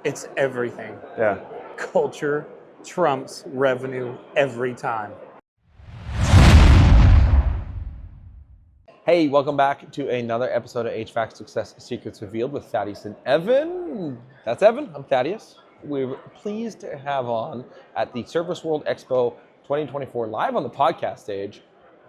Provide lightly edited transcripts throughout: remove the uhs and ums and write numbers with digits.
It's everything. Yeah. Culture trumps revenue every time. Hey, welcome back to another episode of HVAC Success Secrets Revealed with Thaddeus and Evan. That's Evan. I'm Thaddeus. We're pleased to have on at the Service World Expo 2024 live on the podcast stage,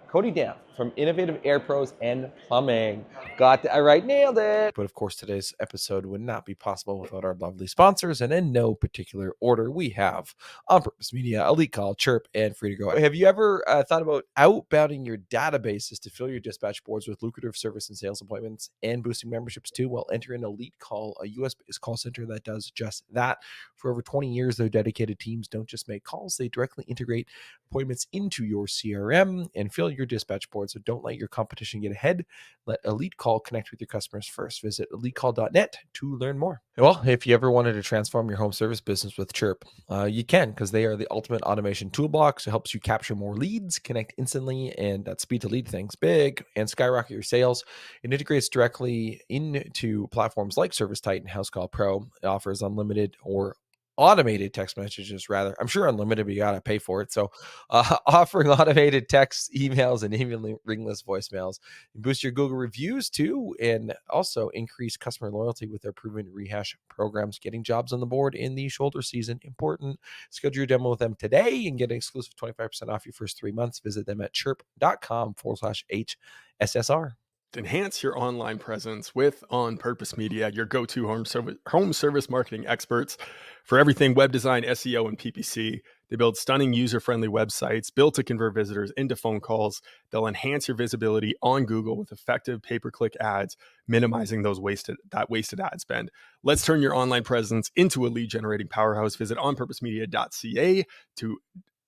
Cody Damph from Innovative Air Pros and Plumbing. Got that right, nailed it. But of course, today's episode would not be possible without our lovely sponsors, and in no particular order, we have On Purpose Media, Elite Call, Chirp, and Free to Go. Have you ever thought about outbounding your databases to fill your dispatch boards with lucrative service and sales appointments and boosting memberships too? Well, enter in Elite Call, a US-based call center that does just that. For over 20 years, their dedicated teams don't just make calls, they directly integrate appointments into your CRM and fill your dispatch board. So don't let your competition get ahead. Let Elite Call connect with your customers first. Visit elitecall.net to learn more. Well, if you ever wanted to transform your home service business with Chirp, you can, because they are the ultimate automation toolbox. It helps you capture more leads, connect instantly, and that speed to lead things big, and skyrocket your sales. It integrates directly into platforms like ServiceTitan and House Call Pro. It offers unlimited or automated text messages, rather. I'm sure unlimited, but you got to pay for it. So offering automated texts, emails, and even ringless voicemails. You boost your Google reviews too, and also increase customer loyalty with their proven rehash programs. Getting jobs on the board in the shoulder season, important. Schedule your demo with them today and get an exclusive 25% off your first 3 months. Visit them at chirp.com/HSSR. Enhance your online presence with On Purpose Media, your go-to home service marketing experts for everything web design, SEO, and PPC. They build stunning user-friendly websites built to convert visitors into phone calls. They'll enhance your visibility on Google with effective pay-per-click ads, minimizing wasted ad spend. Let's turn your online presence into a lead-generating powerhouse. Visit onpurposemedia.ca to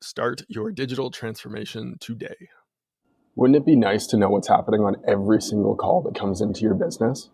start your digital transformation today. Wouldn't it be nice to know what's happening on every single call that comes into your business?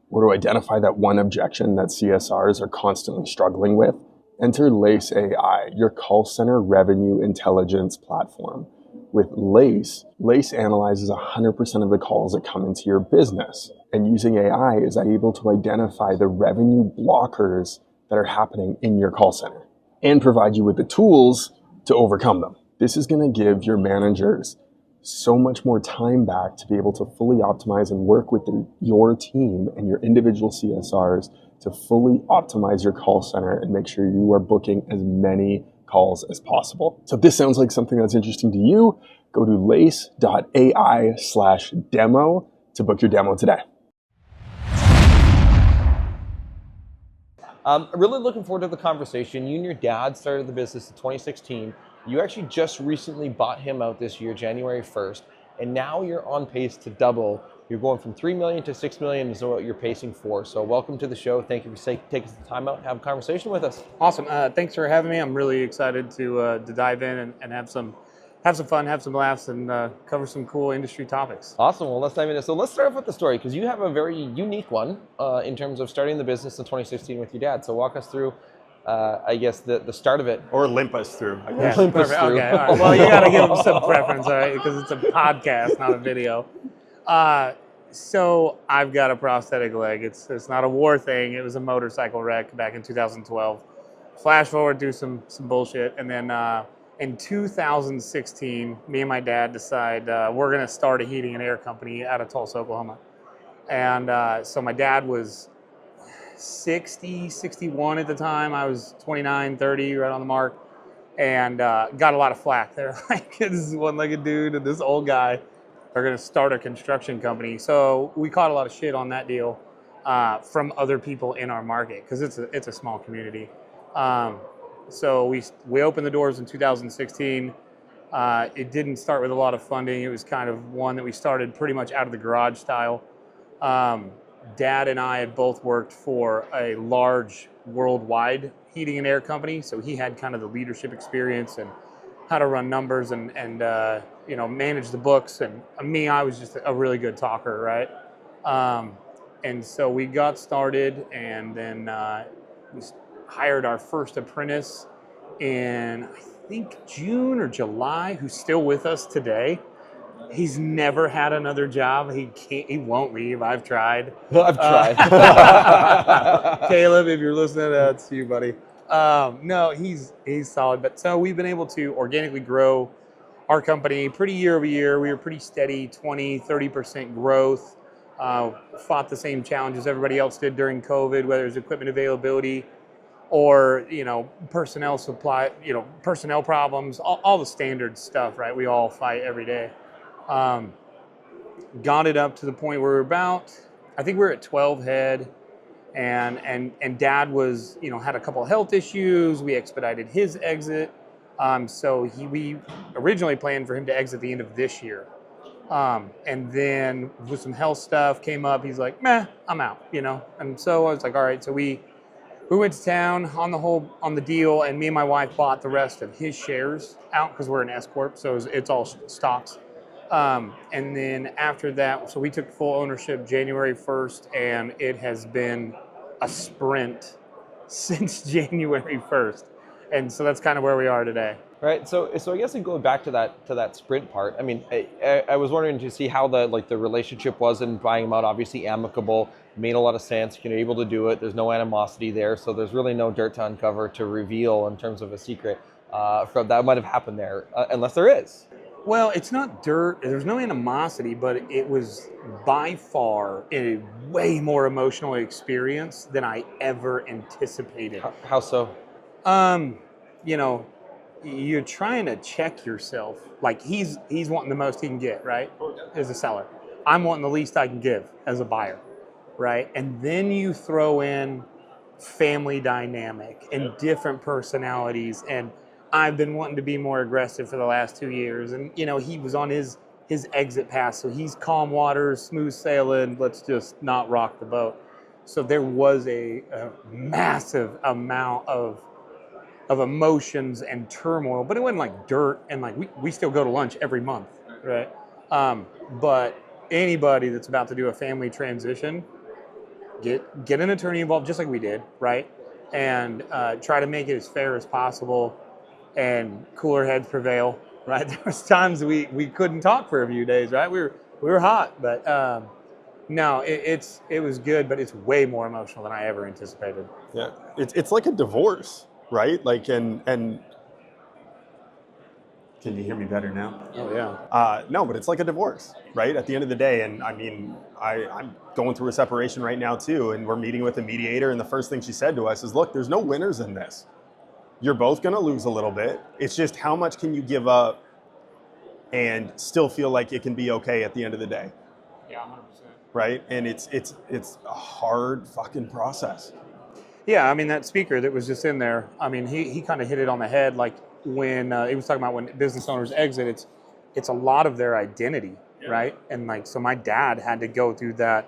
Or to identify that one objection that CSRs are constantly struggling with? Enter Lace AI, your call center revenue intelligence platform. With Lace analyzes 100% of the calls that come into your business. And using AI is able to identify the revenue blockers that are happening in your call center and provide you with the tools to overcome them. This is going to give your managers so much more time back to be able to fully optimize and work with your team and your individual CSRs to fully optimize your call center and make sure you are booking as many calls as possible. So if this sounds like something that's interesting to you, go to lace.ai/demo to book your demo today. I'm really looking forward to the conversation. You and your dad started the business in 2016. You actually just recently bought him out this year, January 1st, and now you're on pace to double. You're going from 3 million to 6 million is what you're pacing for. So welcome to the show. Thank you for taking the time out and have a conversation with us. Awesome. Thanks for having me. I'm really excited to dive in and have some fun, have some laughs, and cover some cool industry topics. Awesome. Well, let's dive into it. So let's start off with the story, because you have a very unique one in terms of starting the business in 2016 with your dad. So walk us through I guess the start of it. Or limp us through. I guess. Yeah, Limp us through. Okay, all right. Well, you got to give them some preference, all right, because it's a podcast, not a video. So I've got a prosthetic leg. It's not a war thing. It was a motorcycle wreck back in 2012. Flash forward, do some bullshit, and then in 2016, me and my dad decide we're going to start a heating and air company out of Tulsa, Oklahoma. And so my dad was 60, 61 at the time. I was 29, 30, right on the mark, and got a lot of flack. They're like, this is one-legged dude and this old guy are going to start a construction company. So we caught a lot of shit on that deal from other people in our market, because it's a small community. So we opened the doors in 2016. It didn't start with a lot of funding. It was kind of one that we started pretty much out of the garage style. Dad and I had both worked for a large worldwide heating and air company, so he had kind of the leadership experience and how to run numbers and manage the books. And me, I was just a really good talker, right? And so we got started, and then we hired our first apprentice in, I think, June or July, who's still with us today. He's never had another job. He won't leave. I've tried. I've tried. Caleb, if you're listening, that's you, buddy. No, he's solid. But so we've been able to organically grow our company pretty year over year. We were pretty steady, 20, 30% growth. Fought the same challenges everybody else did during COVID, whether it's equipment availability or, personnel supply, personnel problems, all the standard stuff, right? We all fight every day. Got it up to the point where I think we're at 12 head, and Dad was, had a couple of health issues. We expedited his exit. So we originally planned for him to exit the end of this year. And then with some health stuff came up, he's like, meh, I'm out, And so I was like, all right. So we went to town on the deal, and me and my wife bought the rest of his shares out because we're an S Corp, so it's all stocks. And then after that, so we took full ownership January 1st, and it has been a sprint since January 1st. And so that's kind of where we are today. Right. So I guess in going back to that sprint part, I mean, I was wondering to see how the relationship was in buying them out. Obviously amicable, made a lot of sense. You're able to do it. There's no animosity there, so there's really no dirt to uncover to reveal in terms of a secret from that might have happened there, unless there is. Well, it's not dirt. There's no animosity, but it was by far a way more emotional experience than I ever anticipated. How so? You're trying to check yourself. Like he's wanting the most he can get, right? As a seller. I'm wanting the least I can give as a buyer, right? And then you throw in family dynamic and different personalities, and I've been wanting to be more aggressive for the last 2 years, and he was on his exit path, so he's calm waters, smooth sailing. Let's just not rock the boat. So there was a massive amount of emotions and turmoil, but it wasn't like dirt, and like we still go to lunch every month, right? But anybody that's about to do a family transition, get an attorney involved, just like we did, right? And try to make it as fair as possible. And cooler heads prevail, right? There was times we couldn't talk for a few days, right? We were hot, but no, it was good, but it's way more emotional than I ever anticipated. Yeah, it's like a divorce, right? Like and can you hear me better now? Oh yeah. No, but it's like a divorce, right? At the end of the day, and I mean, I'm going through a separation right now too, and we're meeting with a mediator, and the first thing she said to us is, "Look, there's no winners in this. You're both going to lose a little bit. It's just how much can you give up and still feel like it can be okay at the end of the day." Yeah, 100%. Right? And it's a hard fucking process. Yeah, I mean, that speaker that was just in there, I mean, he kind of hit it on the head. Like when he was talking about when business owners exit, it's a lot of their identity, right? And like, so my dad had to go through that.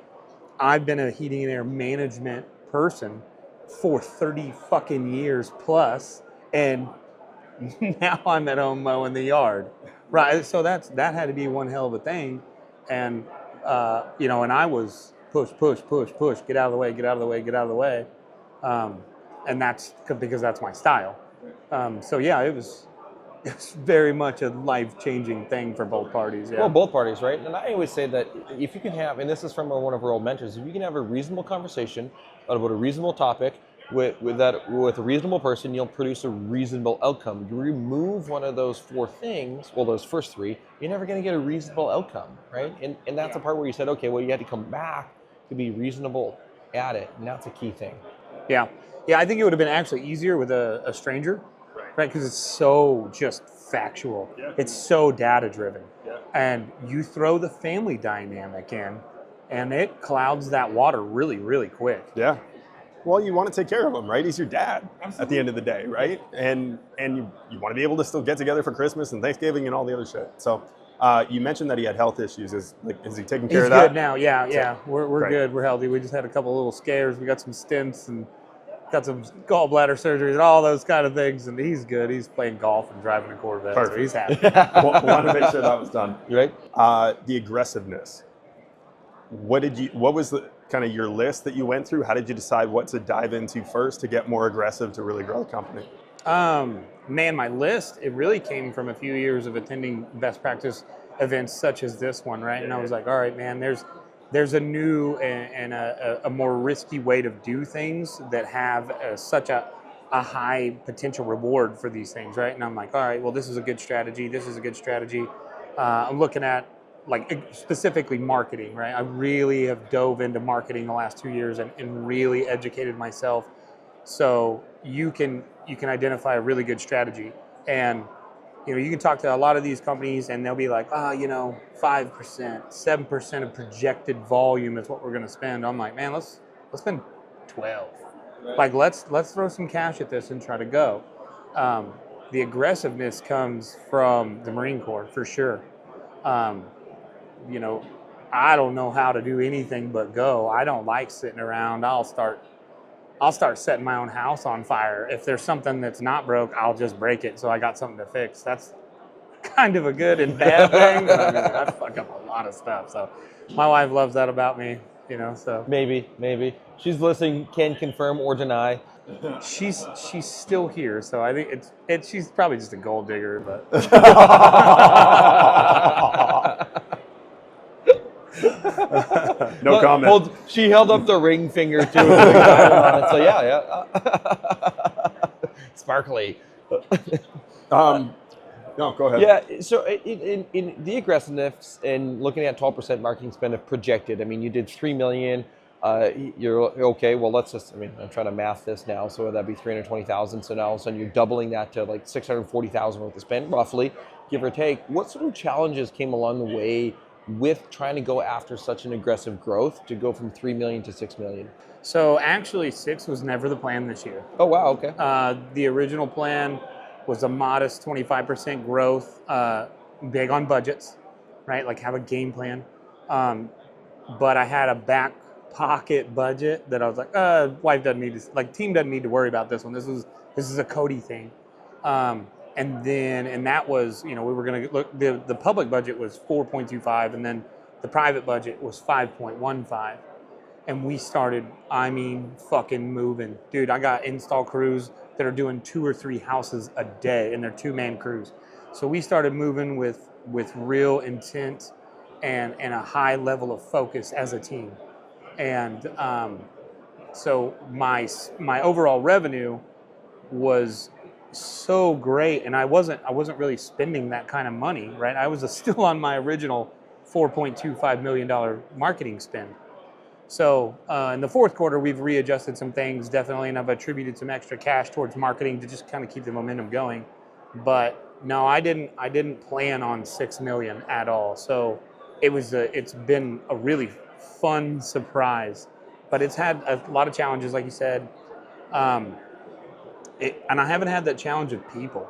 I've been a heating and air management person for 30 fucking years plus, and now I'm at home mowing the yard, right? So that had to be one hell of a thing, and and I was push, get out of the way, and that's because that's my style. So yeah, it was very much a life-changing thing for both parties. Yeah. Well, both parties, right? And I always say that if you can have, and this is from one of our old mentors, if you can have a reasonable conversation about a reasonable topic with a reasonable person, you'll produce a reasonable outcome. You remove one of those four things, well, those first three, you're never going to get a reasonable outcome, right? And that's the part where you said, okay, well, you had to come back to be reasonable at it, and that's a key thing. Yeah, I think it would have been actually easier with a stranger, right? Because it's so just factual. Yeah. It's so data-driven. Yeah. And you throw the family dynamic in, and it clouds that water really, really quick. Yeah. Well, you want to take care of him, right? He's your dad. Absolutely. At the end of the day, right? And you want to be able to still get together for Christmas and Thanksgiving and all the other shit. So you mentioned that he had health issues. Is he taking care of that? He's good now. Yeah. We're good. We're healthy. We just had a couple of little scares. We got some stents and got some gallbladder surgeries and all those kind of things. And he's good. He's playing golf and driving a Corvette. Perfect. So he's happy. Want to make sure that was done. You right? The aggressiveness. What was the kind of your list that you went through? How did you decide what to dive into first to get more aggressive to really grow the company? Man, my list, it really came from a few years of attending best practice events such as this one, right? And I was like, all right, man, there's a new and a more risky way to do things that have such a high potential reward for these things, right? And I'm like, all right, well, this is a good strategy. This is a good strategy. I'm looking at like specifically marketing, right? I really have dove into marketing the last 2 years and really educated myself. So you can identify a really good strategy. And you can talk to a lot of these companies and they'll be like, 5%, 7% of projected volume is what we're going to spend. I'm like, man, let's spend 12. Right. Like, let's throw some cash at this and try to go. The aggressiveness comes from the Marine Corps for sure. I don't know how to do anything but go. I don't like sitting around. I'll start setting my own house on fire. If there's something that's not broke, I'll just break it so I got something to fix. That's kind of a good and bad thing. But I mean, I fuck up a lot of stuff. So my wife loves that about me, so. Maybe. She's listening, can confirm or deny. She's still here, so I think she's probably just a gold digger, but. No comment. She held up the ring finger too. So yeah. Sparkly. No, go ahead. Yeah, so in the aggressiveness and looking at 12% marketing spend of projected, I mean, you did $3 million. You're okay. Well, I'm trying to math this now, so that'd be 320,000. So now all of a sudden you're doubling that to like 640,000 worth of spend, roughly, give or take. What sort of challenges came along the way with trying to go after such an aggressive growth to go from 3 million to 6 million? So actually 6 was never the plan this year. Oh, wow. Okay. The original plan was a modest 25% growth, big on budgets, right? Like have a game plan. But I had a back pocket budget that I was like, wife doesn't need to, like team doesn't need to worry about this one. This is a Cody thing. And that was, we were going to look, the public budget was 4.25 and then the private budget was 5.15. And we started, fucking moving. Dude, I got install crews that are doing 2 or 3 houses a day and they're 2-man crews. So we started moving with real intent and a high level of focus as a team. And so my overall revenue was so great, and I wasn't really spending that kind of money, right? I was still on my original $4.25 million marketing spend. So in the fourth quarter, we've readjusted some things definitely, and I've attributed some extra cash towards marketing to just kind of keep the momentum going. But no, I didn't plan on 6 million at all. So it's been a really fun surprise, but it's had a lot of challenges, like you said. And I haven't had that challenge of people.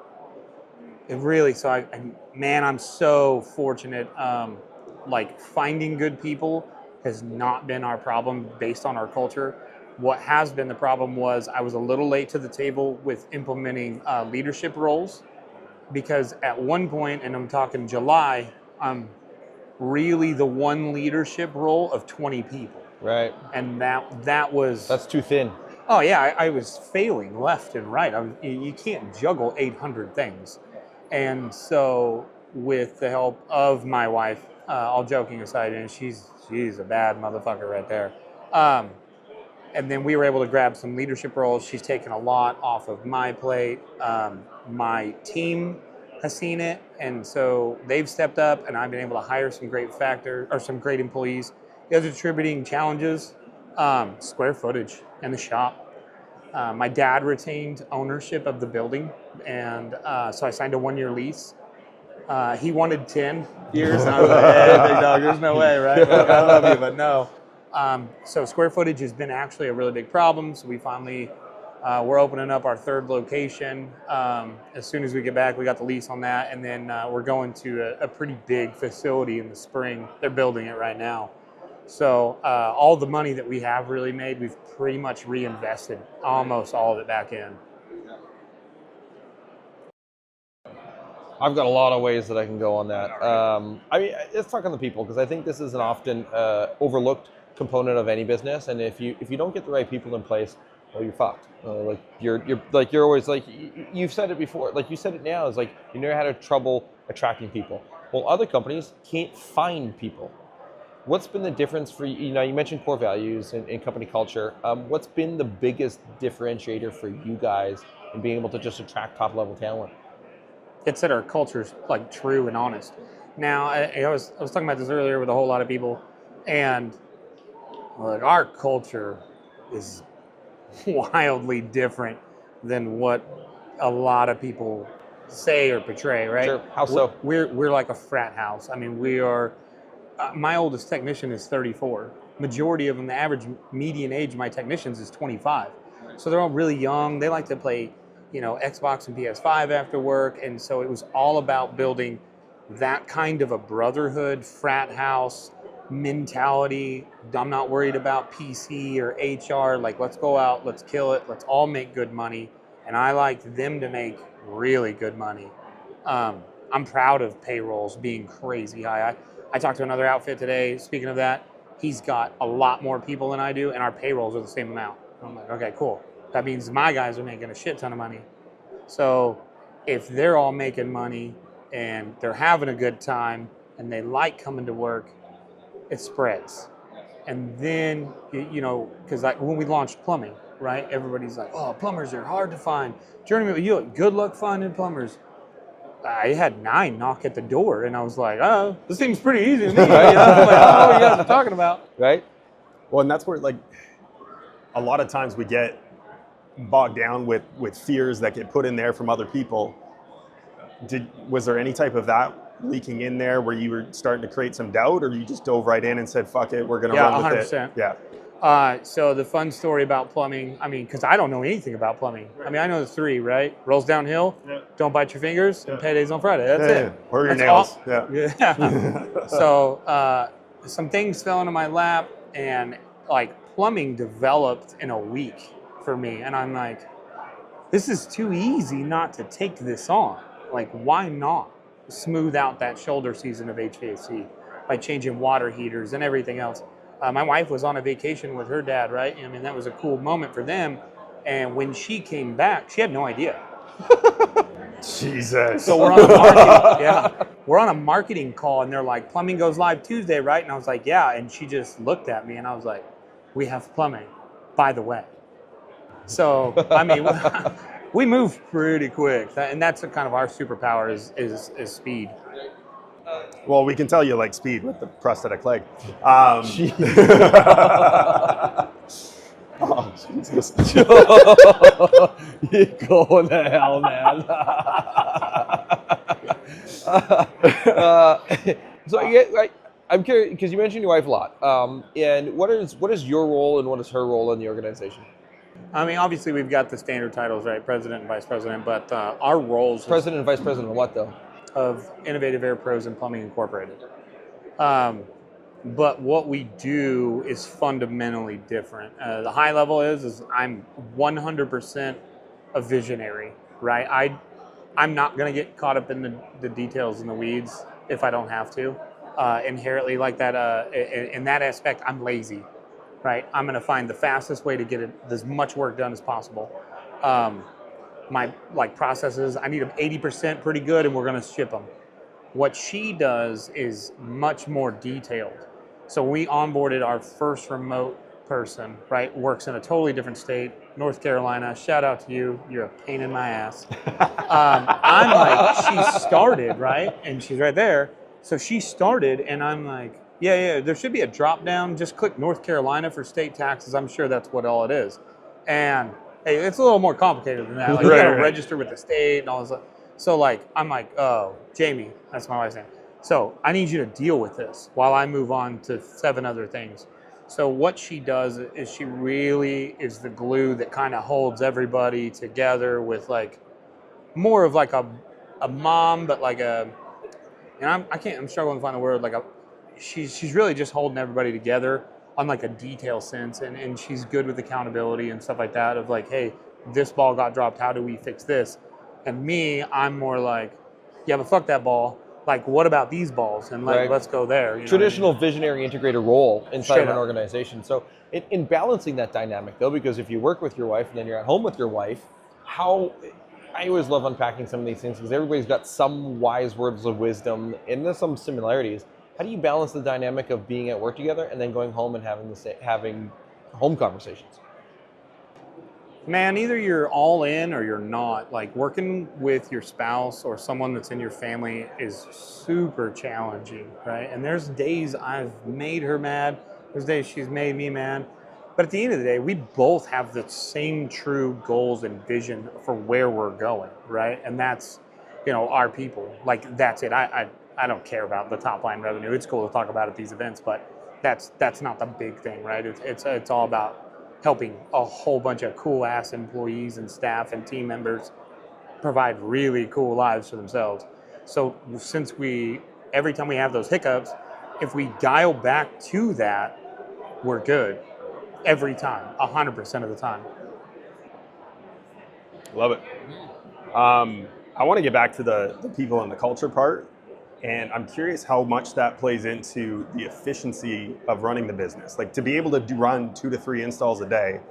I'm so fortunate. Like finding good people has not been our problem based on our culture. What has been the problem was I was a little late to the table with implementing leadership roles, because at one point, and I'm talking July, I'm really the one leadership role of 20 people. Right. And that's too thin. Oh yeah, I was failing left and right. You can't juggle 800 things. And so with the help of my wife, all joking aside, and she's a bad motherfucker right there. And then we were able to grab some leadership roles. She's taken a lot off of my plate. My team has seen it, and so they've stepped up, and I've been able to hire some great employees. The other contributing challenges, square footage in the shop. My dad retained ownership of the building, and so I signed a 1-year lease. He wanted 10 years, and I was like, hey, big dog, there's no way, right? Like, I love you, but no. So square footage has been actually a really big problem, so we finally, we're opening up our 3rd location. As soon as we get back, we got the lease on that, and then we're going to a pretty big facility in the spring. They're building it right now. So all the money that we have really made, we've pretty much reinvested almost all of it back in. I've got a lot of ways that I can go on that. Let's talk on the people, because I think this is an often overlooked component of any business. And if you don't get the right people in place, well, you're fucked. You're always like, you've said it before, like you said it now, is like you never had trouble attracting people. while other companies can't find people. What's been the difference for you? You know, you mentioned core values and company culture. What's been the biggest differentiator for you guys in being able to just attract top level talent? It's that our culture's like true and honest. Now, I was talking about this earlier with a whole lot of people, and like our culture is wildly different than what a lot of people say or portray, right? Sure. How so? We're like a frat house. I mean, we are. My oldest technician is 34. Majority of them, the average median age of my technicians is 25. So they're all really young. They like to play, you know, Xbox and PS5 after work, and so it was all about building that kind of a brotherhood, frat house mentality. I'm not worried about PC or HR. Like, let's go out, let's kill it, let's all make good money. And I like them to make really good money. I'm proud of payrolls being crazy high. I talked to another outfit today, speaking of that. He's got a lot more people than I do, and our payrolls are the same amount. I'm like, okay, cool. That means my guys are making a shit ton of money. So if they're all making money and they're having a good time and they like coming to work, it spreads. And then, you know, because like when we launched plumbing, right, everybody's like, oh, plumbers are hard to find. Journeyman, you good luck finding plumbers. I had 9 knock at the door, and I was like, oh, this seems pretty easy to me. You know? I'm like, I don't know what you guys are talking about. Right? Well, and that's where, like, a lot of times we get bogged down with fears that get put in there from other people. Was there any type of that leaking in there where you were starting to create some doubt, or you just dove right in and said, fuck it, we're going to run with 100%. it? Yeah. So the fun story about plumbing, I mean, because I don't know anything about plumbing. I mean, I know the 3, right? Rolls downhill, don't bite your fingers, and payday's on Friday. That's it. Or your That's nails. Yeah. So some things fell into my lap, and like plumbing developed in a week for me. And I'm like, this is too easy not to take this on. Like, why not smooth out that shoulder season of HVAC by changing water heaters and everything else? My wife was on a vacation with her dad, right? I mean, that was a cool moment for them. And when she came back, she had no idea. Jesus. So we're on a we're on a marketing call, and they're like, plumbing goes live Tuesday, right? And I was like, yeah. And she just looked at me, and I was like, we have plumbing, by the way. So, I mean, we move pretty quick. And that's kind of our superpower is speed. Well, we can tell you like speed with the prosthetic leg. Oh, Jesus. You're going to hell, man. I'm curious because you mentioned your wife a lot. And what is your role and what is her role in the organization? I mean, obviously we've got the standard titles, right? President and vice president, but our roles President and vice president of what though? Of Innovative Air Pros and Plumbing Incorporated. But what we do is fundamentally different. The high level is I'm 100% a visionary, right? I'm not going to get caught up in the details and the weeds if I don't have to. Inherently like that, in that aspect, I'm lazy, right? I'm going to find the fastest way to get as much work done as possible. My processes, I need them 80% pretty good, and we're going to ship them. What she does is much more detailed. So we onboarded our first remote person, right? Works in a totally different state, North Carolina. Shout out to you. You're a pain in my ass. I'm like, she started, right? And she's right there. So she started, and I'm like, yeah, there should be a drop down. Just click North Carolina for state taxes. I'm sure that's what all it is. And hey, it's a little more complicated than that. Like, you gotta register with the state and all this. So like, I'm like, oh, Jamie, that's my wife's name. So I need you to deal with this while I move on to 7 other things. So what she does is she really is the glue that kind of holds everybody together with like more of like a mom, but like I'm struggling to find the word, like she's really just holding everybody together on like a detail sense, and she's good with accountability and stuff like that of like, hey, this ball got dropped, how do we fix this? And me, I'm more like, yeah, but fuck that ball. Like, what about these balls? And like, let's go there. You know Traditional what I mean? visionary integrator role inside of an up. organization. So in balancing that dynamic though, because if you work with your wife and then you're at home with your wife, how I always love unpacking some of these things because everybody's got some wise words of wisdom and there's some similarities. How do you balance the dynamic of being at work together and then going home and having home conversations? Man, either you're all in or you're not. Like working with your spouse or someone that's in your family is super challenging, right? And there's days I've made her mad. There's days she's made me mad. But at the end of the day, we both have the same true goals and vision for where we're going, right? And that's, our people. Like that's it. I don't care about the top line revenue. It's cool to talk about at these events, but that's not the big thing, right? It's all about helping a whole bunch of cool ass employees and staff and team members provide really cool lives for themselves. So since every time we have those hiccups, if we dial back to that, we're good. Every time, 100% of the time. Love it. I want to get back to the people and the culture part. And I'm curious how much that plays into the efficiency of running the business. Like to be able to run 2 to 3 installs a day,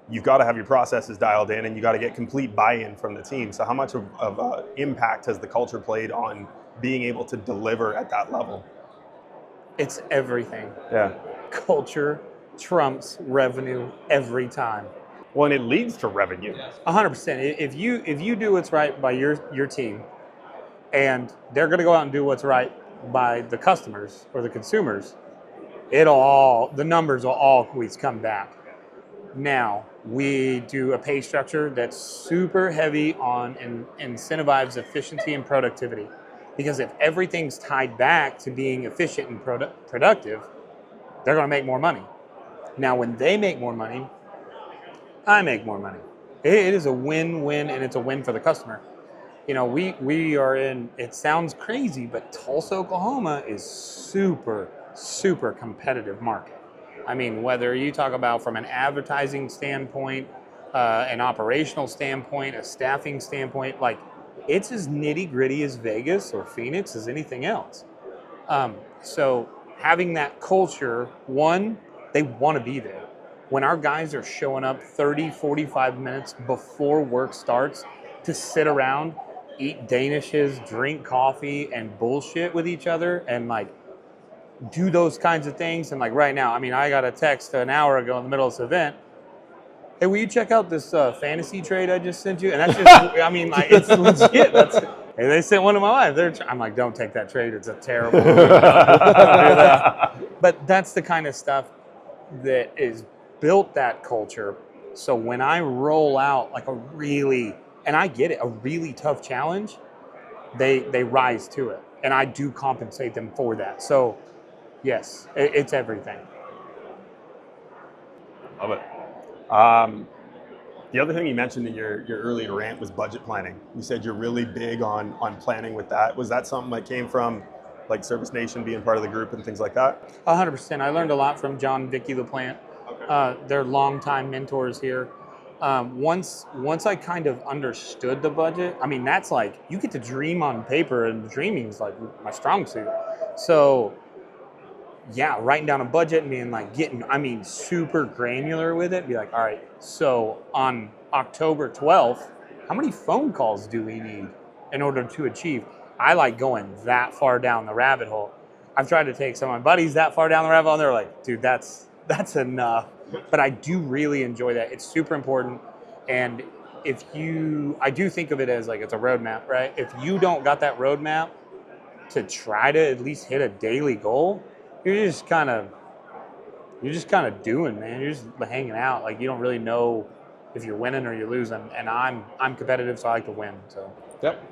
you've got to have your processes dialed in and you got to get complete buy-in from the team. So how much of impact has the culture played on being able to deliver at that level? It's everything. Yeah. Culture trumps revenue every time. Well, and it leads to revenue. 100%. If you do what's right by your team, and they're going to go out and do what's right by the customers or the consumers, the numbers will always come back. Now, we do a pay structure that's super heavy on and incentivizes efficiency and productivity. Because if everything's tied back to being efficient and productive, they're going to make more money. Now, when they make more money, I make more money. It is a win-win, and it's a win for the customer. We are in, it sounds crazy, but Tulsa, Oklahoma is super, super competitive market. I mean, whether you talk about from an advertising standpoint, an operational standpoint, a staffing standpoint, like it's as nitty gritty as Vegas or Phoenix as anything else. So having that culture, one, they want to be there. When our guys are showing up 30, 45 minutes before work starts to sit around, eat Danishes, drink coffee, and bullshit with each other, and like do those kinds of things. And like right now, I mean, I got a text an hour ago in the middle of this event. Hey, will you check out this fantasy trade I just sent you? And that's just, I mean, like, it's legit. And they sent one to my wife. I'm like, don't take that trade. It's a terrible. Don't do that. But that's the kind of stuff that is built that culture. So when I roll out like and I get it, a really tough challenge, they rise to it. And I do compensate them for that. So yes, it's everything. Love it. The other thing you mentioned in your earlier rant was budget planning. You said you're really big on planning with that. Was that something that came from like Service Nation being part of the group and things like that? 100%. I learned a lot from John and Vicky LaPlante. Okay. They're longtime mentors here. Once I kind of understood the budget, I mean, that's like, you get to dream on paper, and dreaming is like my strong suit. So yeah, writing down a budget and being like super granular with it. Be like, all right, so on October 12th, how many phone calls do we need in order to achieve? I like going that far down the rabbit hole. I've tried to take some of my buddies that far down the rabbit hole, and they're like, dude, that's enough. But I do really enjoy that. It's super important. And I do think of it as like it's a roadmap, right? If you don't got that roadmap to try to at least hit a daily goal, you're just kind of doing, man. You're just hanging out. Like you don't really know if you're winning or you're losing. And I'm competitive, so I like to win. So. Yep.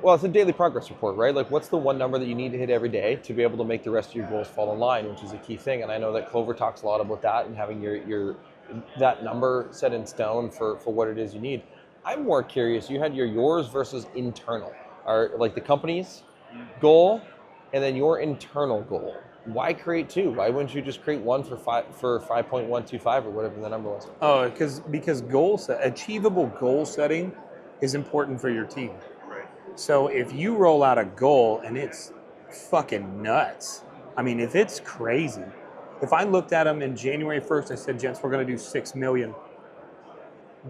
Well, it's a daily progress report, right? Like what's the one number that you need to hit every day to be able to make the rest of your goals fall in line, which is a key thing. And I know that Clover talks a lot about that and having your that number set in stone for what it is you need. I'm more curious, you had yours versus internal, or like the company's goal and then your internal goal. Why create two? Why wouldn't you just create one for 5.125 or whatever the number was? Oh, because achievable goal setting is important for your team. Right. So if you roll out a goal and it's fucking nuts, I mean, if it's crazy, if I looked at them in January 1st, I said, gents, we're going to do 6 million.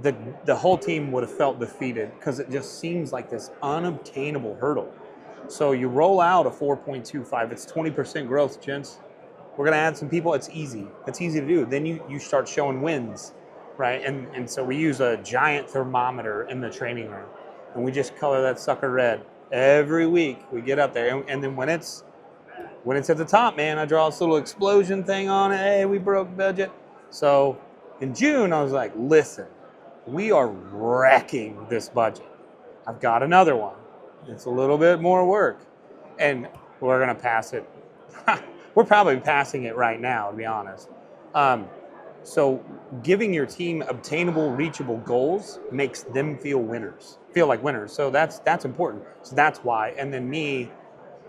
the whole team would have felt defeated because it just seems like this unobtainable hurdle. So you roll out a 4.25, it's 20% growth, gents. We're going to add some people. It's easy. It's easy to do. Then you start showing wins, right? And so we use a giant thermometer in the training room, and we just color that sucker red. Every week we get up there, and then when it's at the top, man, I draw this little explosion thing on it. Hey, we broke budget. So in June, I was like, listen, we are wrecking this budget. I've got another one. It's a little bit more work, and we're going to pass it. We're probably passing it right now, to be honest. So giving your team obtainable, reachable goals makes them feel like winners. So that's important. So that's why. And then me,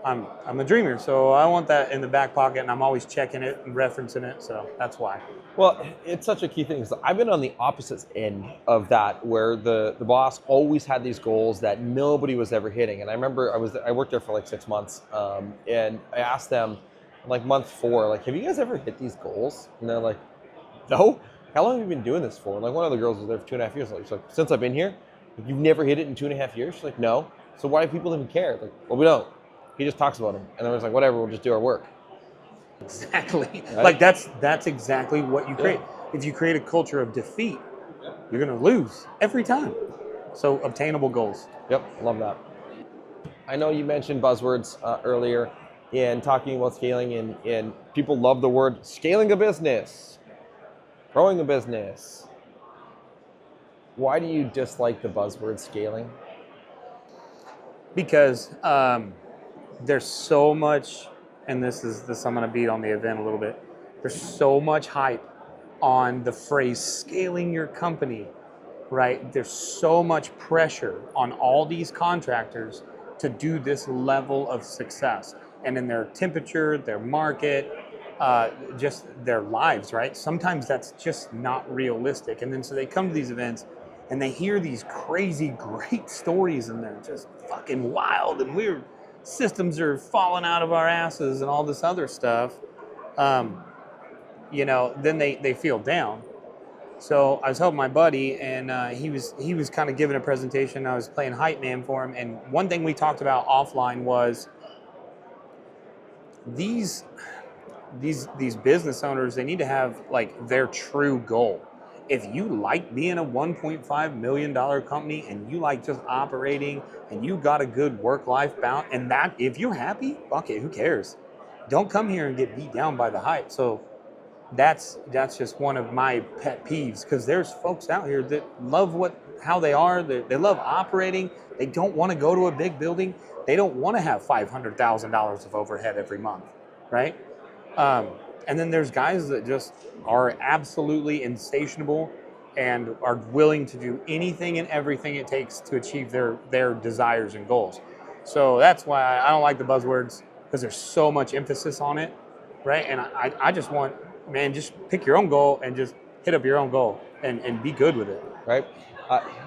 I'm a dreamer, so I want that in the back pocket, and I'm always checking it and referencing it. So that's why. Well, it's such a key thing. I've been on the opposite end of that, where the boss always had these goals that nobody was ever hitting. And I remember I worked there for like 6 months, and I asked them, like month 4, like, have you guys ever hit these goals? And they're like, no. How long have you been doing this for? And like one of the girls was there for 2.5 years. She's like, since I've been here, like, you've never hit it in 2.5 years? She's like, no. So why do people even care? Like, well, we don't. He just talks about them, and then it's like, whatever, we'll just do our work. Exactly. Right? Like that's exactly what you create. Yeah. If you create a culture of defeat, you're going to lose every time. So obtainable goals. Yep, love that. I know you mentioned buzzwords earlier in talking about scaling, and people love the word scaling a business, growing a business. Why do you dislike the buzzword scaling? Because there's so much, and this I'm going to beat on the event a little bit. There's so much hype on the phrase scaling your company, right? There's so much pressure on all these contractors to do this level of success. And in their temperature, their market, just their lives, right? Sometimes that's just not realistic. And then so they come to these events and they hear these crazy, great stories, and they're just fucking wild, and weird. Systems are falling out of our asses and all this other stuff, then they feel down. So I was helping my buddy, and he was kind of giving a presentation. I was playing hype man for him, and one thing we talked about offline was these business owners, they need to have like their true goal. If you like being a $1.5 million company and you like just operating and you got a good work-life balance, and that if you're happy, fuck it, who cares? Don't come here and get beat down by the hype. So that's just one of my pet peeves, because there's folks out here that love how they are. They love operating. They don't want to go to a big building. They don't want to have $500,000 of overhead every month, right? And then there's guys that just are absolutely insatiable and are willing to do anything and everything it takes to achieve their desires and goals. So that's why I don't like the buzzwords, because there's so much emphasis on it, right? And I just want, man, just pick your own goal and just hit up your own goal and be good with it. Right?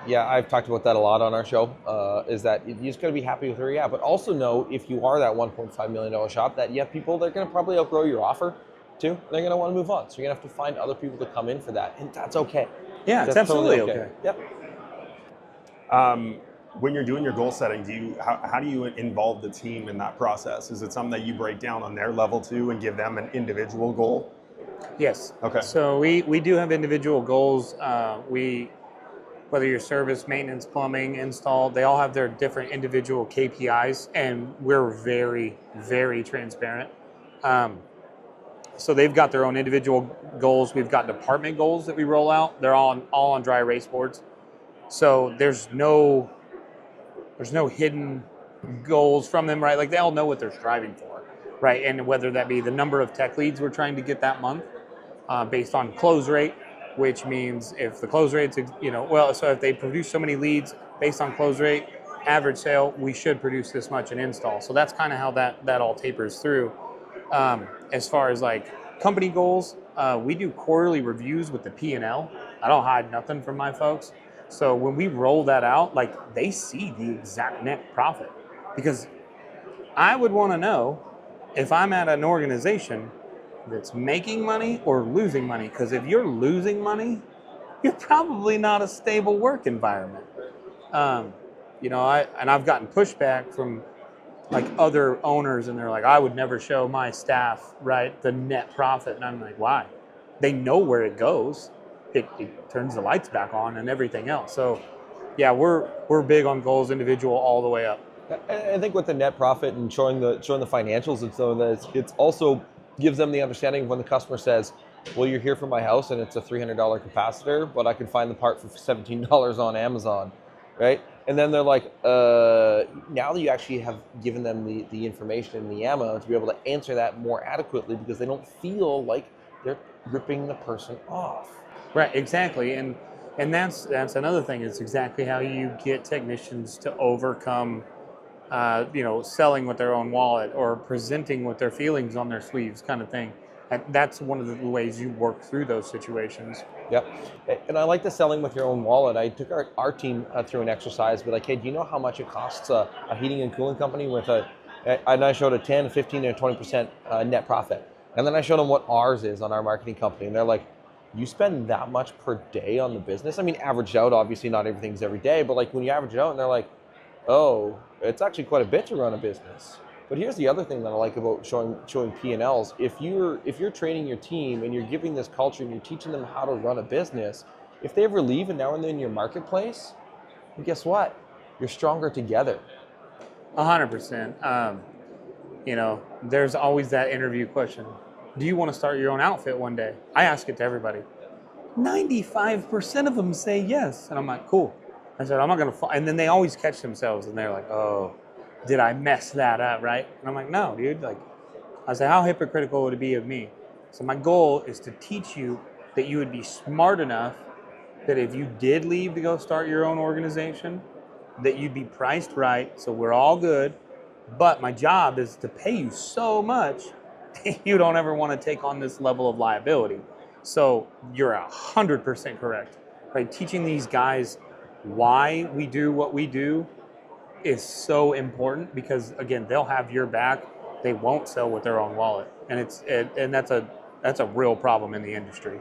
Yeah, I've talked about that a lot on our show, is that you just got to be happy with where you're at, but also know if you are that $1.5 million shop, that you have people that are going to probably outgrow your offer too. They're going to want to move on. So you're going to have to find other people to come in for that, and that's okay. Yeah, it's absolutely okay. Yep. When you're doing your goal setting, how do you involve the team in that process? Is it something that you break down on their level too and give them an individual goal? Yes. Okay. So we do have individual goals. Whether you're service, maintenance, plumbing, install, they all have their different individual KPIs, and we're very, very transparent. So they've got their own individual goals. We've got department goals that we roll out. They're all on dry erase boards. So there's no hidden goals from them, right? Like they all know what they're striving for, right? And whether that be the number of tech leads we're trying to get that month, based on close rate, which means if the close rate's, so if they produce so many leads based on close rate, average sale, we should produce this much in install. So that's kind of how that all tapers through. As far as like company goals, we do quarterly reviews with the P&L. I don't hide nothing from my folks. So when we roll that out, like they see the exact net profit, because I would want to know if I'm at an organization that's making money or losing money. Because if you're losing money, you're probably not a stable work environment. I've gotten pushback from like other owners, and they're like, I would never show my staff, right, the net profit. And I'm like, why? They know where it goes. It turns the lights back on and everything else. So yeah, we're big on goals individual all the way up. I think with the net profit and showing the financials and so that it's also gives them the understanding of when the customer says, well, you're here for my house and it's a $300 capacitor, but I can find the part for $17 on Amazon, right? And then they're like, now that you actually have given them the information and the ammo to be able to answer that more adequately, because they don't feel like they're ripping the person off. Right, exactly. And that's another thing. It's exactly how you get technicians to overcome selling with their own wallet or presenting with their feelings on their sleeves kind of thing. And that's one of the ways you work through those situations. Yep. And I like the selling with your own wallet. I took our team through an exercise, but like, hey, do you know how much it costs a heating and cooling company and I showed a 10, 15, and 20% net profit. And then I showed them what ours is on our marketing company. And they're like, you spend that much per day on the business? I mean, averaged out, obviously not everything's every day, but like when you average it out and they're like, oh, it's actually quite a bit to run a business. But here's the other thing that I like about showing P&Ls. If you're training your team and you're giving this culture and you're teaching them how to run a business, if they ever leave and now and then in your marketplace, well, guess what? You're stronger together. 100%. There's always that interview question. Do you want to start your own outfit one day? I ask it to everybody. 95% of them say yes. And I'm like, cool. I said, I'm not going to, and then they always catch themselves and they're like, oh, did I mess that up, right? And I'm like, no, dude. Like, I said, how hypocritical would it be of me? So my goal is to teach you that you would be smart enough that if you did leave to go start your own organization, that you'd be priced right, so we're all good. But my job is to pay you so much that you don't ever want to take on this level of liability. So you're 100% correct, right? Teaching these guys why we do what we do is so important because, again, they'll have your back. They won't sell with their own wallet, and that's a real problem in the industry.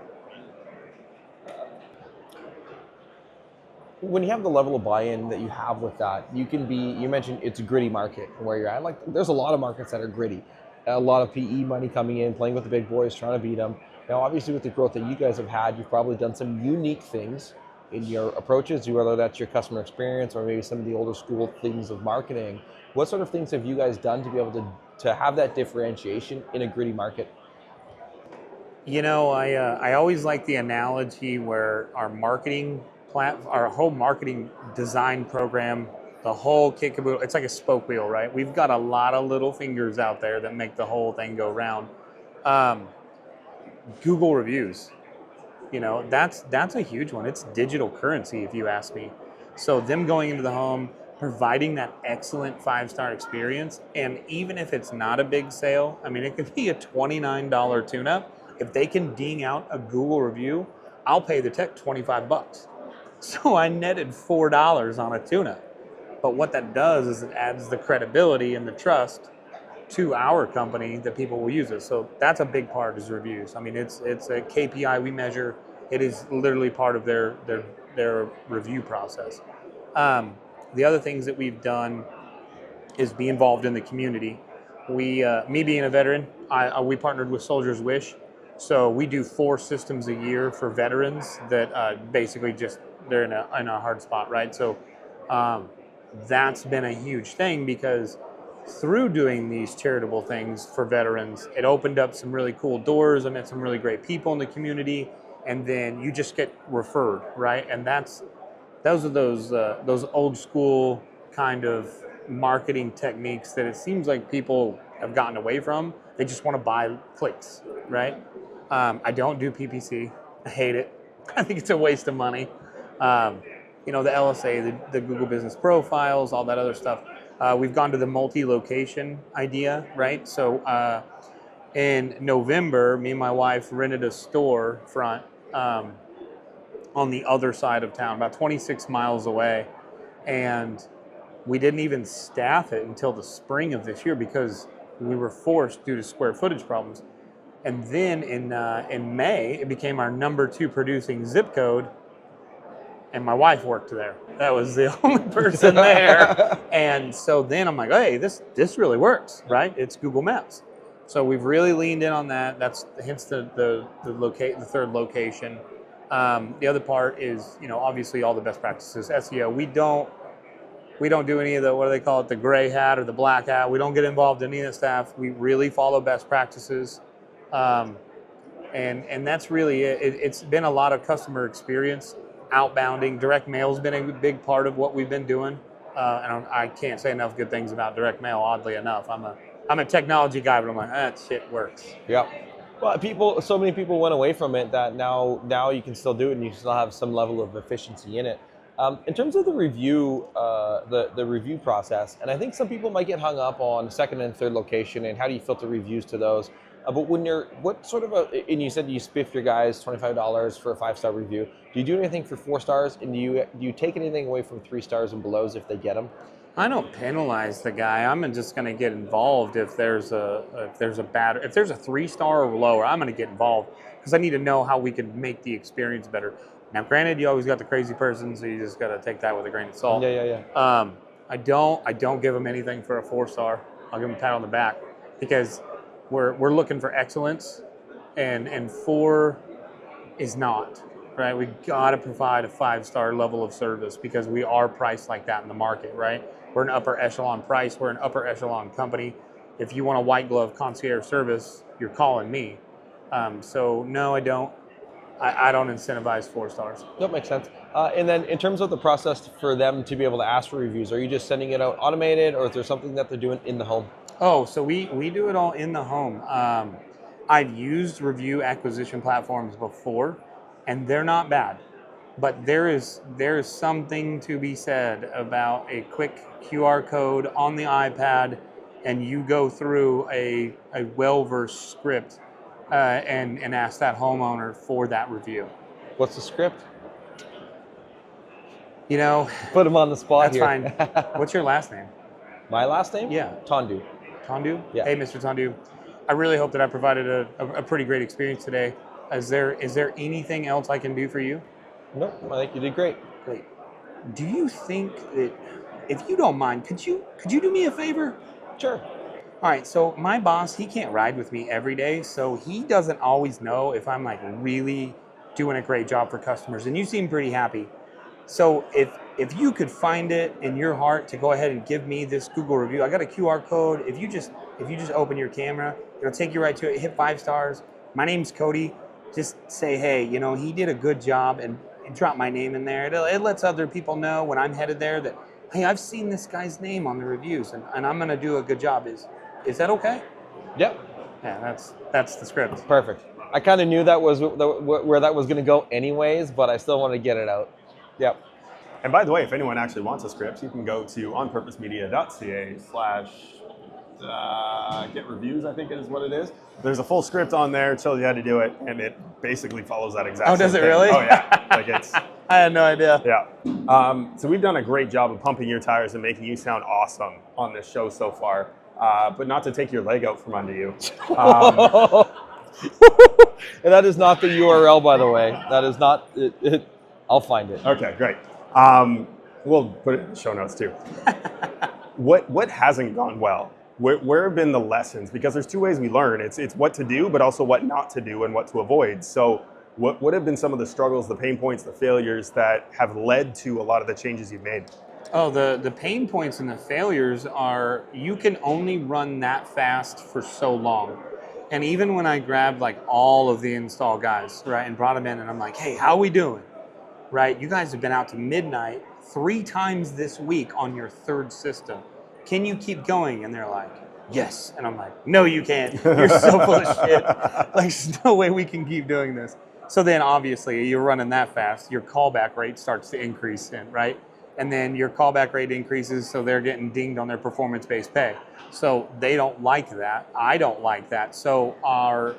When you have the level of buy-in that you have with that, you mentioned it's a gritty market where you're at. Like, there's a lot of markets that are gritty. A lot of PE money coming in, playing with the big boys, trying to beat them. Now, obviously, with the growth that you guys have had, you've probably done some unique things in your approaches, whether that's your customer experience or maybe some of the older school things of marketing. What sort of things have you guys done to be able to have that differentiation in a gritty market? I always like the analogy where our whole marketing design program, the whole kit and caboodle, it's like a spoke wheel, right? We've got a lot of little fingers out there that make the whole thing go round. Google reviews, that's a huge one. It's digital currency, if you ask me. So them going into the home, providing that excellent 5-star experience, and even if it's not a big sale, I mean, it could be a $29 tune-up. If they can ding out a Google review, I'll pay the tech $25. So I netted $4 on a tune-up. But what that does is it adds the credibility and the trust to our company that people will use it. So that's a big part is reviews. I mean, it's a KPI we measure. It is literally part of their review process. The other things that we've done is be involved in the community. Me being a veteran, we partnered with Soldier's Wish. So we do 4 systems a year for veterans that basically just they're in a hard spot, right? So that's been a huge thing because through doing these charitable things for veterans, it opened up some really cool doors. I met some really great people in the community, and then you just get referred, right? And those are those old school kind of marketing techniques that it seems like people have gotten away from. They just want to buy clicks, right? I don't do PPC. I hate it. I think it's a waste of money. The LSA, the Google Business Profiles, all that other stuff. We've gone to the multi-location idea, right? So in November, me and my wife rented a store front on the other side of town, about 26 miles away. And we didn't even staff it until the spring of this year because we were forced due to square footage problems. And then in May, it became our number 2 producing zip code and my wife worked there. That was the only person there. And so then I'm like, hey, this really works, right? It's Google Maps. So we've really leaned in on that. That's hence the third location. The other part is, obviously all the best practices. SEO. We don't do any of the, what do they call it, the gray hat or the black hat. We don't get involved in any of the stuff. We really follow best practices. And that's really it. It's been a lot of customer experience, outbounding. Direct mail's been a big part of what we've been doing. And I can't say enough good things about direct mail, oddly enough. I'm a technology guy, but I'm like, that shit works. Yeah. Well, so many people went away from it that now you can still do it and you still have some level of efficiency in it. In terms of the review, the review process, and I think some people might get hung up on second and third location and how do you filter reviews to those. But when and you said you spiff your guys $25 for a 5-star review. Do you do anything for 4 stars? And do you take anything away from 3 stars and belows if they get them? I don't penalize the guy. I'm just going to get involved if there's a 3-star or lower. I'm going to get involved because I need to know how we can make the experience better. Now, granted, you always got the crazy person, so you just got to take that with a grain of salt. Yeah. I don't give them anything for a 4-star. I'll give them a pat on the back because we're looking for excellence, and 4 is not. Right, we got to provide a 5-star level of service because we are priced like that in the market. Right, we're an upper echelon price. We're an upper echelon company. If you want a white glove concierge service, you're calling me. So no, I don't. I don't incentivize 4 stars. That makes sense. And then in terms of the process for them to be able to ask for reviews, are you just sending it out automated, or is there something that they're doing in the home? Oh, so we do it all in the home. I've used review acquisition platforms before, and they're not bad. But there is something to be said about a quick QR code on the iPad, and you go through a well-versed script and ask that homeowner for that review. What's the script? Put them on the spot that's here. That's fine. What's your last name? My last name? Yeah. Tondu. Tondu? Yeah. Hey, Mr. Tondu. I really hope that I provided a pretty great experience today. Is there anything else I can do for you? No, I think you did great. Great. Do you think that, if you don't mind, could you do me a favor? Sure. All right, so my boss, he can't ride with me every day, so he doesn't always know if I'm like really doing a great job for customers, and you seem pretty happy. So if you could find it in your heart to go ahead and give me this Google review, I got a QR code. If you just open your camera, it'll take you right to it. Hit 5 stars. My name's Cody. Just say, hey, he did a good job, and drop my name in there. It lets other people know when I'm headed there that, hey, I've seen this guy's name on the reviews, and I'm going to do a good job. Is that okay? Yep. Yeah, that's the script. Perfect. I kind of knew that was where that was going to go anyways, but I still want to get it out. Yep. And by the way, if anyone actually wants a script, you can go to onpurposemedia.ca/get reviews, I think is what it is. There's a full script on there, it tells you how to do it, and it basically follows that exact same does it thing. really? Oh, yeah. Like it's... I had no idea. Yeah. So we've done a great job of pumping your tires and making you sound awesome on this show so far, but not to take your leg out from under you. And that is not the URL, by the way. That is not it. I'll find it. Okay, great. We'll put it in the show notes too. What hasn't gone well? Where have been the lessons? Because there's 2 ways we learn. It's what to do, but also what not to do and what to avoid. So what have been some of the struggles, the pain points, the failures that have led to a lot of the changes you've made? Oh, the pain points and the failures are, you can only run that fast for so long. And even when I grabbed like all of the install guys, right, and brought them in, and I'm like, hey, how we doing? Right, you guys have been out to midnight 3 times this week on your 3rd system. Can you keep going? And they're like, yes. And I'm like, no, you can't. You're so full of shit. Like, there's no way we can keep doing this. So then obviously you're running that fast, your callback rate starts to increase in, right? And then your callback rate increases, so they're getting dinged on their performance-based pay. So they don't like that. I don't like that. So our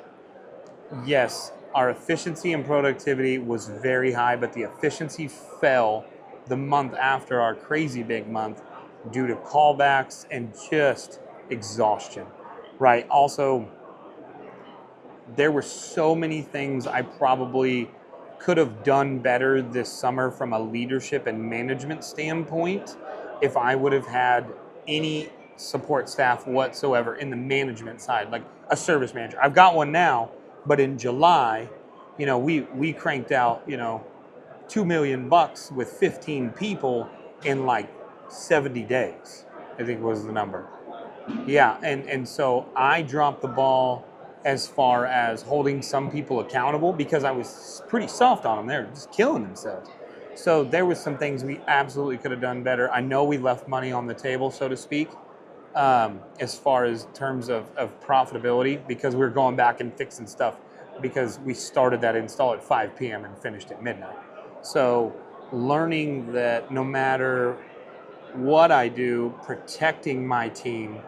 efficiency and productivity was very high, but the efficiency fell the month after our crazy big month due to callbacks and just exhaustion, right? Also, there were so many things I probably could have done better this summer from a leadership and management standpoint if I would have had any support staff whatsoever in the management side, like a service manager. I've got one now, but in July, we cranked out, $2 million with 15 people in like 70 days, I think was the number. Yeah, and so I dropped the ball as far as holding some people accountable because I was pretty soft on them. They're just killing themselves. So there was some things we absolutely could have done better. I know we left money on the table, so to speak, as far as terms of profitability, because we were going back and fixing stuff because we started that install at 5 p.m. and finished at midnight. So learning that no matter what I do, protecting my team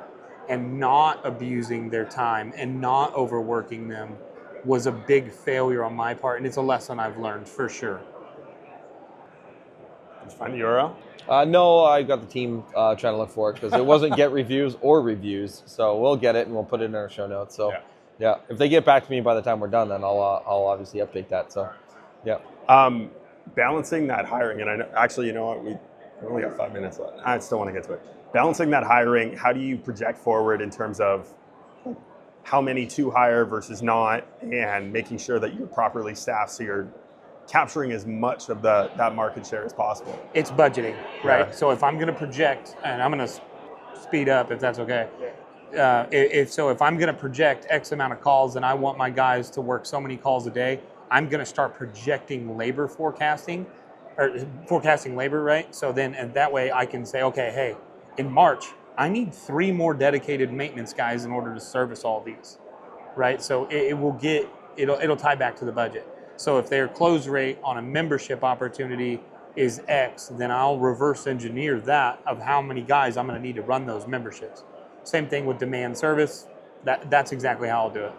and not abusing their time and not overworking them was a big failure on my part, and it's a lesson I've learned for sure. Did you find the URL? No, I got the team trying to look for it because it wasn't get reviews or reviews. So we'll get it and we'll put it in our show notes. So yeah, if they get back to me by the time we're done, then I'll obviously update that. So yeah. Balancing that hiring, and I know, actually, you know what, we only got 5 minutes left. I still want to get to it. Balancing that hiring, how do you project forward in terms of how many to hire versus not, and making sure that you're properly staffed so you're capturing as much of that market share as possible? It's budgeting, right? Yeah. So if I'm going to project, and I'm going to speed up if that's okay. If I'm going to project X amount of calls and I want my guys to work so many calls a day, I'm going to start projecting labor forecasting labor, right? So then, and that way I can say, okay, hey, in March, I need 3 more dedicated maintenance guys in order to service all these, right? So it'll tie back to the budget. So if their close rate on a membership opportunity is X, then I'll reverse engineer that of how many guys I'm going to need to run those memberships. Same thing with demand service. That's exactly how I'll do it.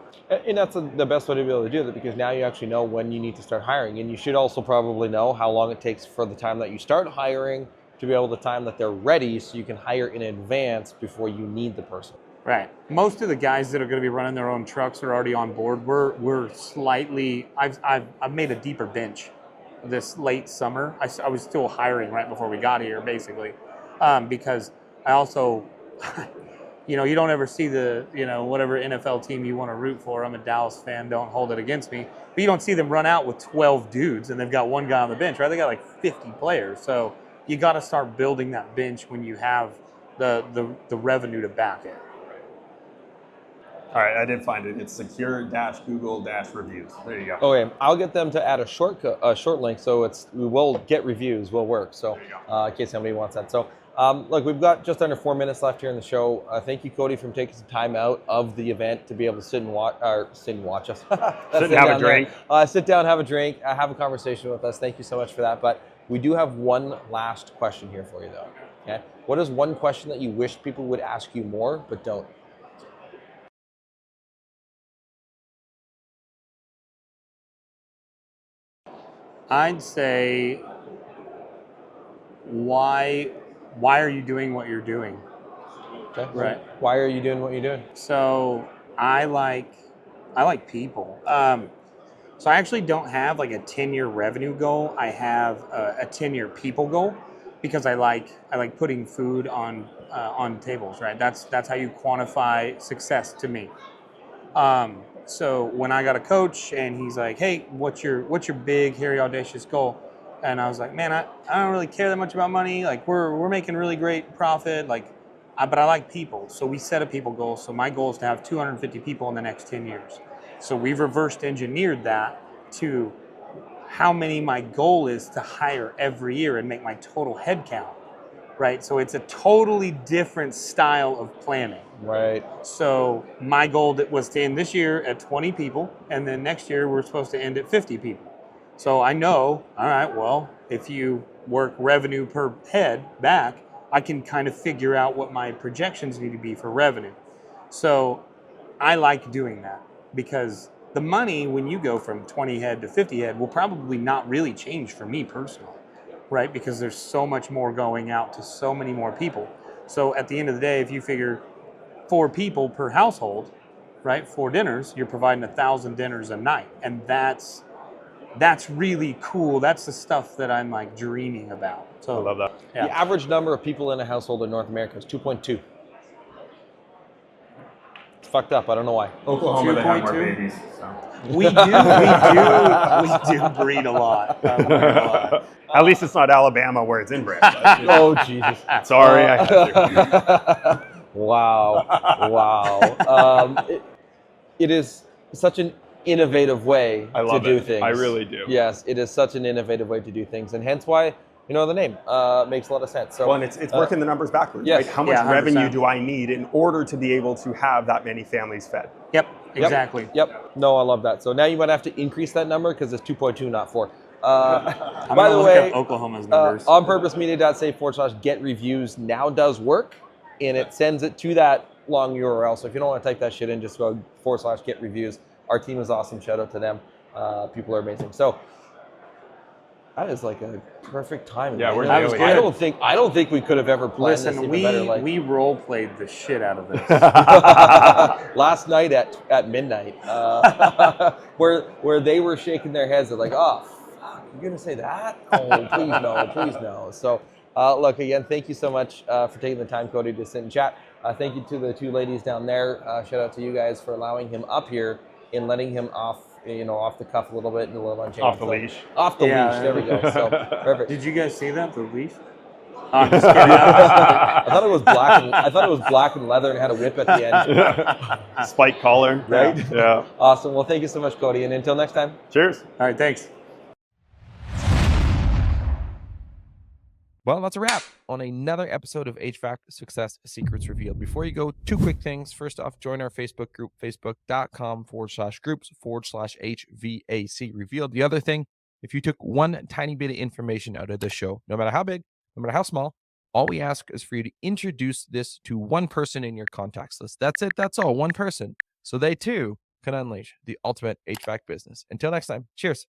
And that's the best way to be able to do that, because now you actually know when you need to start hiring. And you should also probably know how long it takes for the time that you start hiring to be able the time that they're ready, so you can hire in advance before you need the person. Right. Most of the guys that are going to be running their own trucks are already on board. We're slightly. I've made a deeper bench this late summer. I was still hiring right before we got here, basically, because I also. You don't ever see the, whatever NFL team you want to root for. I'm a Dallas fan, don't hold it against me. But you don't see them run out with 12 dudes and they've got one guy on the bench, right? They got like 50 players. So you got to start building that bench when you have the revenue to back it. All right, I did find it. It's secure-google-reviews. There you go. Okay, I'll get them to add a short link, so we will get reviews will work. So in case somebody wants that. So. Look, we've got just under 4 minutes left here in the show. Thank you, Cody, for taking some time out of the event to be able to sit and watch us. Sit and have a drink. Sit down, have a drink, have a conversation with us. Thank you so much for that. But we do have one last question here for you, though. Okay, what is one question that you wish people would ask you more but don't? I'd say, why are you doing what you're doing? Okay. Right. Why are you doing what you're doing? So I like people. So I actually don't have like a 10-year revenue goal. I have a 10-year people goal, because I like putting food on tables. Right. That's how you quantify success to me. So when I got a coach and he's like, hey, what's your big, hairy, audacious goal? And I was like, man, I don't really care that much about money. Like we're making really great profit. But I like people. So we set a people goal. So my goal is to have 250 people in the next 10 years. So we've reversed engineered that to how many my goal is to hire every year and make my total head count. Right. So it's a totally different style of planning. Right. So my goal was to end this year at 20 people. And then next year we're supposed to end at 50 people. So I know, all right, well, if you work revenue per head back, I can kind of figure out what my projections need to be for revenue. So I like doing that, because the money, when you go from 20 head to 50 head, will probably not really change for me personally, right? Because there's so much more going out to so many more people. So at the end of the day, if you figure 4 people per household, right, 4 dinners, you're providing 1,000 dinners a night. And that's that's really cool. That's the stuff that I'm like dreaming about. So I love that. Yeah. The average number of people in a household in North America is 2.2. It's fucked up. I don't know why. Oklahoma, they have more 2.2? babies. So. We do breed a lot. At least it's not Alabama where it's inbred. Oh, Jesus. Sorry, I had to. Wow. It is such an innovative way to do things. I really do. Yes, it is such an innovative way to do things, and hence why the name makes a lot of sense. So, Well, and it's working the numbers backwards. yes. Right? How much 100%. revenue do I need in order to be able to have that many families fed? Yep, exactly. Yep. No, I love that. So now you might have to increase that number because it's 2.2, not 4. I'm By gonna the look way, up Oklahoma's numbers. onpurposemedia.ca/get reviews now does work, and it sends it to that long URL. So if you don't want to type that shit in, just go /get reviews. Our team is awesome. Shout out to them. People are amazing. So that is like a perfect time. Yeah, we're That was nailing good. I don't think we could have ever planned this Listen, even better. Like we role played the shit out of this. last night at midnight, where they were shaking their heads. They're like, "Oh, fuck, you're gonna say that? Oh, please no." So, look again. Thank you so much for taking the time, Cody, to sit and chat. Thank you to the two ladies down there. Shout out to you guys for allowing him up here and letting him off the cuff a little bit and a little unchained. Off the leash. Off the Yeah. leash. There we go. So perfect. Did you guys see that? The leash? Oh, I'm just kidding. I thought it was black. I thought it was black and leather and had a whip at the end. Spike collar. Right? Yeah. Awesome. Well, thank you so much, Cody. And until next time. Cheers. All right, thanks. Well, that's a wrap on another episode of HVAC Success Secrets Revealed. Before you go, two quick things. First off, join our Facebook group, facebook.com/groups/HVAC Revealed. The other thing, if you took one tiny bit of information out of this show, no matter how big, no matter how small, all we ask is for you to introduce this to one person in your contacts list. That's it. That's all. One person. So they too can unleash the ultimate HVAC business. Until next time, cheers.